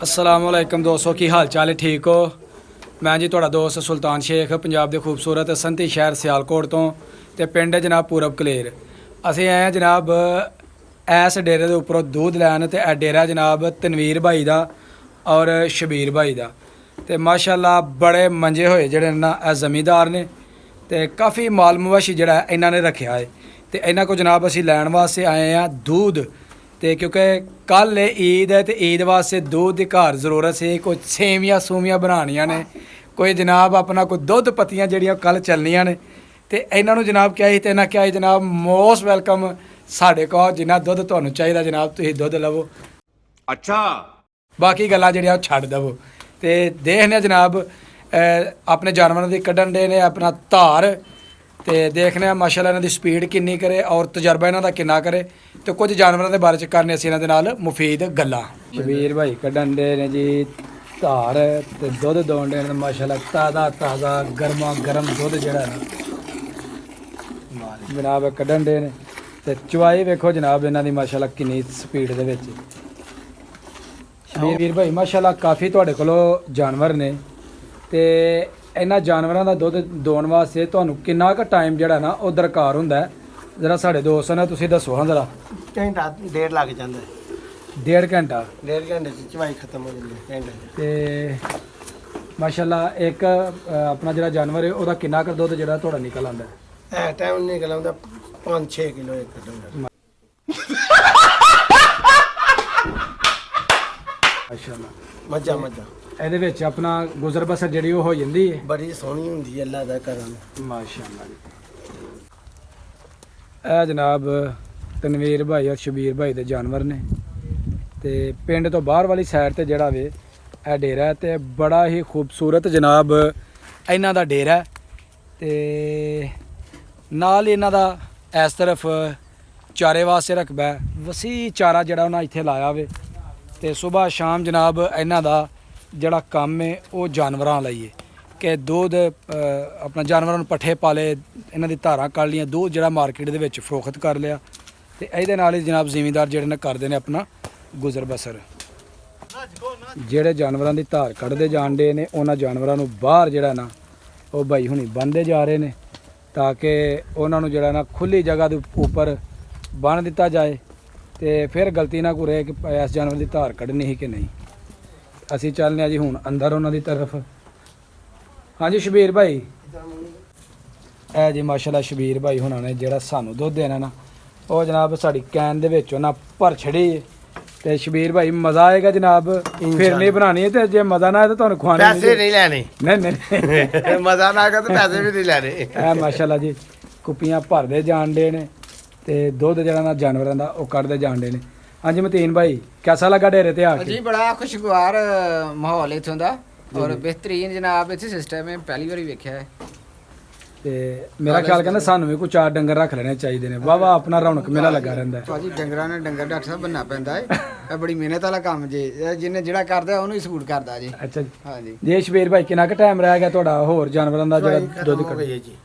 अस्सलाम वालेकुम दोस्तों की हाल चाल है ठीक हो। मैं जी ਤੁਹਾਡਾ ਦੋਸਤ ਸੁਲਤਾਨ ਸ਼ੇਖ ਪੰਜਾਬ ਦੇ ਖੂਬਸੂਰਤ ਸੰਤੀ ਸ਼ਹਿਰ ਸਿਆਲਕੋਟ ਤੋਂ ਤੇ ਪਿੰਡ ਜਨਾਬ ਪੂਰਬ ਕਲੇਰ। ਅਸੀਂ ਆਏ ਹਾਂ ਜਨਾਬ ਐਸ ਡੇਰੇ ਦੇ ਉੱਪਰੋਂ दूध ਲੈਣ ਤੇ ਇਹ ਡੇਰਾ ਜਨਾਬ ਤਨਵੀਰ ਭਾਈ ਦਾ ਔਰ ਸ਼ਬੀਰ ਭਾਈ ਦਾ ਤੇ ਮਾਸ਼ਾਅੱਲਾ ਬੜੇ ਮੰਜੇ ਹੋਏ ਜਿਹੜੇ ਨਾ ਇਹ ਜ਼ਮੀਂਦਾਰ ਨੇ ਤੇ ਕਾਫੀ ਮਾਲ ਮਵਾਸ਼ੀ ਜਿਹੜਾ ਇਹਨਾਂ ਨੇ ਰੱਖਿਆ ਹੈ ਤੇ ਇਹਨਾਂ ਕੋ ਜਨਾਬ ਅਸੀਂ ਲੈਣ ਵਾਸਤੇ ਆਏ ਹਾਂ दूध। तो क्योंकि कल ईद है तो ईद वास्ते दूध की घर जरूरत से कोई सेवियां सूवियां बनानियां ने कोई जनाब अपना कोई दुध पत्तियां जड़ियां कल चलनियां ने तो इन्हों जनाब क्या ही तो इन्हें क्या ही जनाब मोस्ट वेलकम साढ़े को जिन्ना दुध तुहानूं चाहिए जनाब तुसीं दुध लवो। अच्छा बाकी गल्लां जड़ियां छड्ड दवो तो देखने जनाब अपने जानवरों की कड्ढन दे ने अपना धार तो देखने माशाअल्लाह इन्हां दी स्पीड किन्नी करे और तजर्बा इन्हां दा किन्ना करे तो कुछ जानवरों के बारे च करने असीं इन्हां दे नाल मुफीद गल्लां। शबीर भाई कड्ढन दे ने जी धार ते दुध दोण दे ने माशाअल्लाह ताज़ा ताज़ा गर्मा गर्म दुध जिहड़ा ना जनाब कड्ढन दे ने ते चवाई वेखो जनाब इन्हां दी माशाअल्लाह किन्नी स्पीड दे विच। शबीर भाई माशाअल्लाह काफ़ी तुहाडे कोलों जानवर ने ते इन्हां जानवरों का दुध दोण वास्ते तुहानूं किन्ना क टाइम जिहड़ा ना वो दरकार हुंदा है जरा साढ़े दोस्त ने तुसीं दसो हाँ जरा। घंटा डेढ़ लग जाता है। डेढ़ घंटा चवाई खत्म हो जाती है ते माशाअल्लाह एक अपना जिहड़ा जानवर है ओहदा किन्ना क दुध जिहड़ा थोड़ा निकल आंदा है? टाइम निकल आंदा 5-6 किलो एक कटंगा। माशाअल्लाह मजा मजा ਇਹਦੇ ਵਿੱਚ ਆਪਣਾ ਗੁਜ਼ਰ ਬਸਰ ਜਿਹੜੀ ਉਹ ਹੋ ਜਾਂਦੀ ਹੈ। ਬੜੀ ਸੋਹਣੀ ਹੁੰਦੀ ਹੈ ਅੱਲਾ ਦਾ ਕਰਮ ਮਾਸ਼ਾਅੱਲਾ ਜੀ। ਇਹ ਜਨਾਬ ਤਨਵੀਰ ਭਾਈ ਔਰ ਸ਼ਬੀਰ ਭਾਈ ਦੇ ਜਾਨਵਰ ਨੇ ਤੇ ਪਿੰਡ ਤੋਂ ਬਾਹਰ ਵਾਲੀ ਸਾਈਡ ਤੇ ਜਿਹੜਾ ਵੇ ਇਹ ਡੇਰਾ ਹੈ ਤੇ ਬੜਾ ਹੀ ਖੂਬਸੂਰਤ ਜਨਾਬ ਇਹਨਾਂ ਦਾ ਡੇਰਾ ਹੈ ਤੇ ਨਾਲ ਹੀ ਇਹਨਾਂ ਦਾ ਇਸ ਤਰਫ ਚਾਰੇ ਵਾਸਤੇ ਰਕਬਾ ਹੈ ਵਸੀ ਚਾਰਾ ਜਿਹੜਾ ਉਹਨਾਂ ਇੱਥੇ ਲਾਇਆ ਵੇ ਤੇ ਸਵੇਰ ਸ਼ਾਮ ਜਨਾਬ ਇਹਨਾਂ ਦਾ ਜਿਹੜਾ ਕੰਮ ਹੈ ਉਹ ਜਾਨਵਰਾਂ ਲਈ ਹੈ ਕਿ ਦੁੱਧ ਆਪਣਾ ਜਾਨਵਰਾਂ ਨੂੰ ਪੱਠੇ ਪਾਲੇ ਇਹਨਾਂ ਦੀ ਧਾਰਾਂ ਕੱਢ ਲੀਆਂ ਦੁੱਧ ਜਿਹੜਾ ਮਾਰਕੀਟ ਦੇ ਵਿੱਚ ਫਰੋਖਤ ਕਰ ਲਿਆ ਤੇ ਇਹਦੇ ਨਾਲ ਹੀ ਜਨਾਬ ਜ਼ਿਮੀਂਦਾਰ ਜਿਹੜੇ ਨੇ ਕਰਦੇ ਨੇ ਆਪਣਾ ਗੁਜ਼ਰ ਬਸਰ। ਜਿਹੜੇ ਜਾਨਵਰਾਂ ਦੀ ਧਾਰ ਕੱਢਦੇ ਜਾਂਦੇ ਨੇ ਉਹਨਾਂ ਜਾਨਵਰਾਂ ਨੂੰ ਬਾਹਰ ਜਿਹੜਾ ਨਾ ਉਹ ਭਾਈ ਹੁਣੀ ਬੰਨ੍ਹਦੇ ਜਾ ਰਹੇ ਨੇ ਤਾਂ ਕਿ ਉਹਨਾਂ ਨੂੰ ਜਿਹੜਾ ਨਾ ਖੁੱਲੀ ਜਗ੍ਹਾ ਦੇ ਉੱਪਰ ਬੰਨ੍ਹ ਦਿੱਤਾ ਜਾਏ ਤੇ ਫਿਰ ਗਲਤੀ ਨਾ ਕਰੇ ਕਿ ਇਸ ਜਾਨਵਰ ਦੀ ਧਾਰ ਕੱਢਣੀ ਹੀ ਕਿ ਨਹੀਂ। ਅਸੀਂ ਚੱਲਦੇ ਹਾਂ ਜੀ ਹੁਣ ਅੰਦਰ ਉਹਨਾਂ ਦੀ ਤਰਫ। ਹਾਂਜੀ ਸ਼ਬੀਰ ਭਾਈ ਇਹ ਜੀ ਮਾਸ਼ਾਅੱਲਾ ਸ਼ਬੀਰ ਭਾਈ ਹੁਣਾਂ ਨੇ ਜਿਹੜਾ ਸਾਨੂੰ ਦੁੱਧ ਦੇਣਾ ਨਾ ਉਹ ਜਨਾਬ ਸਾਡੀ ਕੈਨ ਦੇ ਵਿੱਚ ਉਹਨਾਂ ਭਰ ਛੜੀ ਤੇ ਸ਼ਬੀਰ ਭਾਈ ਮਜ਼ਾ ਆਏਗਾ ਜਨਾਬ ਫਿਰ ਨਹੀਂ ਬਣਾਣੀ ਤੇ ਜੇ ਮਜ਼ਾ ਨਾ ਆਏ ਤਾਂ ਤੁਹਾਨੂੰ ਖਵਾਣੇ ਪੈਸੇ ਨਹੀਂ ਲੈਣੇ। ਨਹੀਂ ਮਜ਼ਾ ਨਾ ਆਗਾ ਤਾਂ ਪੈਸੇ ਵੀ ਨਹੀਂ ਲੈਣੇ। ਇਹ ਮਾਸ਼ਾਅੱਲਾ ਜੀ ਕੁੱਪੀਆਂ ਭਰਦੇ ਜਾਣਦੇ ਨੇ ਤੇ ਦੁੱਧ ਜਿਹੜਾ ਨਾ ਜਾਨਵਰਾਂ ਦਾ ਉਹ ਕੱਢਦੇ ਜਾਣਦੇ ਨੇ। हाँ जी मतीन भाई कैसा लगा डेरे ते आके? जी बड़ा खुशगवार माहौल इत्थों दा और बेहतरीन जनाब इत्थे सिस्टम है पहली बारी वेख्या है ते मेरा ख्याल कहंदा सानू भी कोई 4 डंगर रख लेने चाहिए ने वाह अपना रौनक मेला लगा रहिंदा है। भाजी डंगरां ने डंगर डॉक्टर साहब बनना पैंदा है ਇਹ ਬੜੀ ਮਿਹਨਤ ਵਾਲਾ ਕੰਮ ਜੇ ਜਿੰਨੇ ਜਿਹੜਾ ਕਰਦਾ ਉਹਨੂੰ ਹੀ ਸਪੋਰਟ ਕਰਦਾ ਜੀ। अच्छा जी हाँ जी ਜੇ ਸ਼ਬੀਰ ਭਾਈ ਕਿੰਨਾ ਕੁ ਟਾਈਮ ਰਹਿ ਗਿਆ ਤੁਹਾਡਾ ਹੋਰ ਜਾਨਵਰਾਂ ਦਾ ਜਿਹੜਾ ਦੁੱਧ ਕੱਢ ਜੀ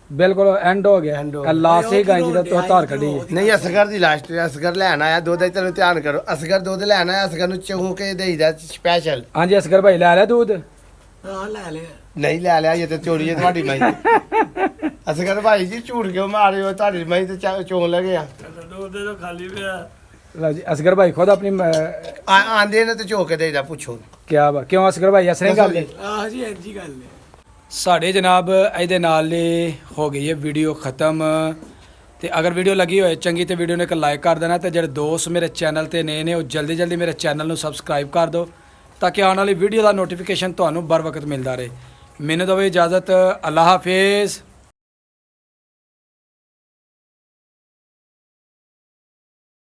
ਬਿਲਕੁਲ ਐਂਡ ਹੋ ਗਿਆ ਲਾਸਟ ਹੀ ਗਾਂ ਜੀ ਦਾ ਧਾਰ ਕੱਢੀ ਹੈ। ਨਹੀਂ ਅਸਗਰ ਦੀ ਲਾਸਟ ਅਸਗਰ ਲੈਣ ਆਇਆ ਦੁੱਧ ਦਾ ਤੈਨੂੰ ਧਿਆਨ ਕਰੋ ਅਸਗਰ ਦੁੱਧ ਲੈਣ ਆਇਆ ਅਸਗਰ ਨੂੰ ਚਹੂ ਕੇ ਦੇਈਦਾ ਸਪੈਸ਼ਲ। ਹਾਂਜੀ ਅਸਗਰ ਭਾਈ ਲੈ ਲਿਆ ਦੁੱਧ? ਹਾਂ ਲੈ ਲਿਆ। ਨਹੀਂ ਲੈ ਲਿਆ ਇਹ ਤੇ ਚੋਰੀ ਹੈ ਤੁਹਾਡੀ ਮਾਈ। ਅਸਗਰ ਭਾਈ ਜੀ ਝੂਠ ਕਿਉਂ ਮਾਰੇ ਹੋ ਤੁਹਾਡੀ ਮਾਈ ਤੇ ਚੋਣ ਲੱਗੇ ਆ। ਦੁੱਧ ਤਾਂ ਖਾਲੀ ਪਿਆ। ਲਓ ਜੀ ਅਸਗਰ ਭਾਈ ਖੁਦ ਆਪਣੀ ਆਂਦੇ ਨੇ ਤੇ ਚੋ ਕੇ ਦੇਈਦਾ ਪੁੱਛੋ ਕਿਆ ਵਾ ਕਿਉਂ ਅਸਗਰ ਭਾਈ ਅਸਰੇ ਗੱਲ ਹੈ? ਆਹ ਜੀ ਇੰਜੀ ਗੱਲ ਹੈ। ਸਾਡੇ ਜਨਾਬ ਇਹਦੇ ਨਾਲ ਹੀ ਹੋ ਗਈ ਹੈ ਵੀਡੀਓ ਖਤਮ ਤੇ ਅਗਰ ਵੀਡੀਓ ਲੱਗੀ ਹੋਏ ਚੰਗੀ ਤੇ ਵੀਡੀਓ ਨੂੰ ਇੱਕ ਲਾਈਕ ਕਰ ਦੇਣਾ ਤੇ ਜਿਹੜੇ ਦੋਸਤ ਮੇਰੇ ਚੈਨਲ ਤੇ ਨਏ ਨੇ ਉਹ ਜਲਦੀ ਜਲਦੀ ਮੇਰੇ ਚੈਨਲ ਨੂੰ ਸਬਸਕ੍ਰਾਈਬ ਕਰ ਦਿਓ ਤਾਂ ਕਿ ਆਉਣ ਵਾਲੀ ਵੀਡੀਓ ਦਾ ਨੋਟੀਫਿਕੇਸ਼ਨ ਤੁਹਾਨੂੰ ਬਰ ਵਕਤ ਮਿਲਦਾ ਰਹੇ। ਮੈਨੂੰ ਦਿਓ ਇਜਾਜ਼ਤ। ਅੱਲਾ ਹਾਫਿਜ਼।